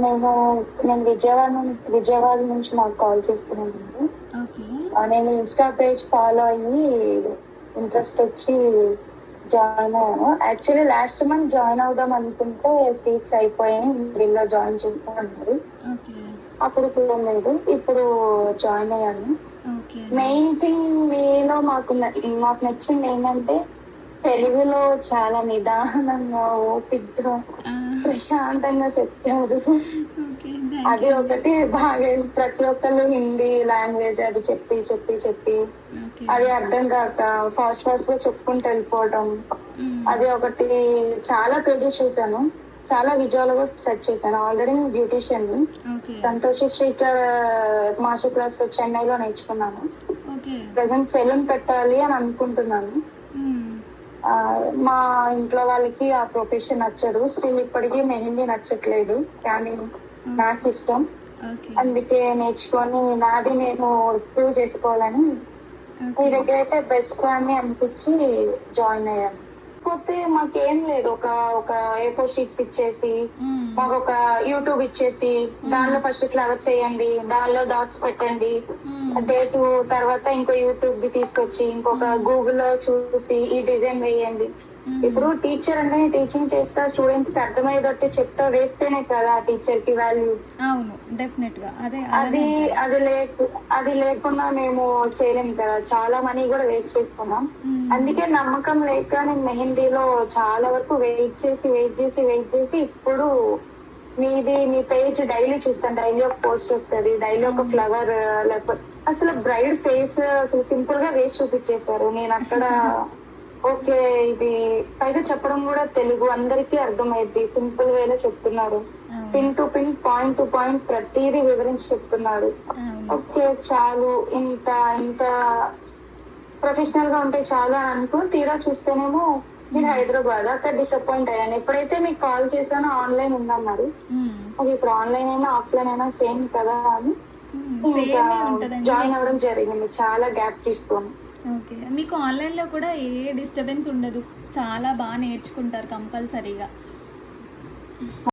నేను నేను విజయవాడ నుంచి నాకు కాల్ చేస్తున్నానండి. ఓకే. నేను ఇన్స్టా పేజ్ ఫాలో అయ్యి ఇంట్రెస్ట్ వచ్చి జాయిన్ అయ్యాను. యాక్చువల్లీ లాస్ట్ మంత్ జాయిన్ అవుదాం అనుకుంటే సీట్స్ అయిపోయాయి, దీనిలో జాయిన్ చేస్తామన్నారు. ఓకే. అప్పుడు లేదు, ఇప్పుడు జాయిన్ అయ్యాను. ఓకే. మెయిన్ థింగ్ మీలో మాకు నచ్చింది ఏంటంటే తెలుగులో చాలా నిదానంగా ఓపికగా ప్రశాంతంగా చెప్పారు. ఓకే. అది ఒకటి బాగా ప్రతి ఒక్కళ్ళు హిందీ లాంగ్వేజ్ అది చెప్పి చెప్పి చెప్పి ఓకే. అది అర్థం కాక ఫాస్ట్ ఫాస్ట్ గా చెప్పుకుంటూ వెళ్ళిపోవడం, అది ఒకటి. చాలా పేజెస్ చూసాను, చాలా విజువల్ గా సెర్చ్ చేశాను. ఆల్రెడీ నేను beautician okay. Santoshi Srikar master class చెన్నైలో నేర్చుకున్నాను. ఓకే. ప్రజెంట్ సెలూన్ పెట్టాలి అని అనుకుంటున్నాను. మా ఇంట్లో వాళ్ళకి ఆ ప్రొఫెషన్ నచ్చదు, స్టిల్ ఇప్పటికీ మెహందీ నచ్చట్లేదు, కానీ నాకు ఇష్టం. ఓకే. అందుకే నేర్చుకొని నాది నేను ప్రూవ్ చేసుకోవాలని మీ దగ్గర అయితే బెస్ట్ అని అనిపించి జాయిన్ అయ్యాను. కాకపోతే మాకేం లేదు, ఒక ఒక A4 షీట్స్ ఇచ్చేసి మాకు ఒక యూట్యూబ్ ఇచ్చేసి దానిలో ఫస్ట్ ఫ్లవర్స్ వేయండి, దానిలో డాట్స్ పెట్టండి, డేట్ తర్వాత ఇంకో యూట్యూబ్ ది తీసుకొచ్చి ఇంకొక గూగుల్ లో చూసి ఈ డిజైన్ వేయండి. ఇప్పుడు టీచర్ అంటే టీచింగ్ చేస్తా స్టూడెంట్స్ కి అర్థమయ్యేటట్టు చెప్తా వేస్తేనే కదా టీచర్ కి వాల్యూ. అవును, డెఫినెట్ గా అదే అది అది లేకుండా మేము చేయలేము కదా, చాలా మనీ కూడా వేస్ట్ చేసుకున్నాం. అందుకే నమ్మకం లేక నేను మెహందీలో చాలా వరకు వెయిట్ చేసి ఇప్పుడు మీ పేజ్ డైలీ చూస్తాను. డైలీ ఒక పోస్ట్ వస్తుంది, డైలీ ఒక ఫ్లవర్, లేకపోతే అసలు బ్రైడ్ ఫేస్ అసలు సింపుల్ గా వేసి చూపించేశారు. నేను అక్కడ ఓకే, ఇది పైగా చెప్పడం కూడా తెలుగు అందరికీ అర్థమైంది, సింపుల్ వేలో చెప్తున్నారు. Pin to pin, point to point ప్రతిదీ వివరించి చెప్తున్నారు. ఓకే చాలు, ఇంత ఇంత ప్రొఫెషనల్ గా ఉంటే చాలు అని అనుకుని తీరా చూస్తేనేమో నేను హైదరాబాద్, అక్కడ డిసప్పాయింట్ అయ్యాను. ఎప్పుడైతే మీకు కాల్ చేశానో ఆన్లైన్ ఉందన్నారు, అది ఇప్పుడు ఆన్లైన్ అయినా ఆఫ్లైన్ అయినా సేమ్ కదా అని ఇంకా జాయిన్ అవ్వడం జరిగింది, చాలా గ్యాప్ తీసుకొని. ఓకే. మీకు ఆన్లైన్లో కూడా ఏ డిస్టర్బెన్స్ ఉండదు, చాలా బాగా నేర్చుకుంటారు కంపల్సరీగా.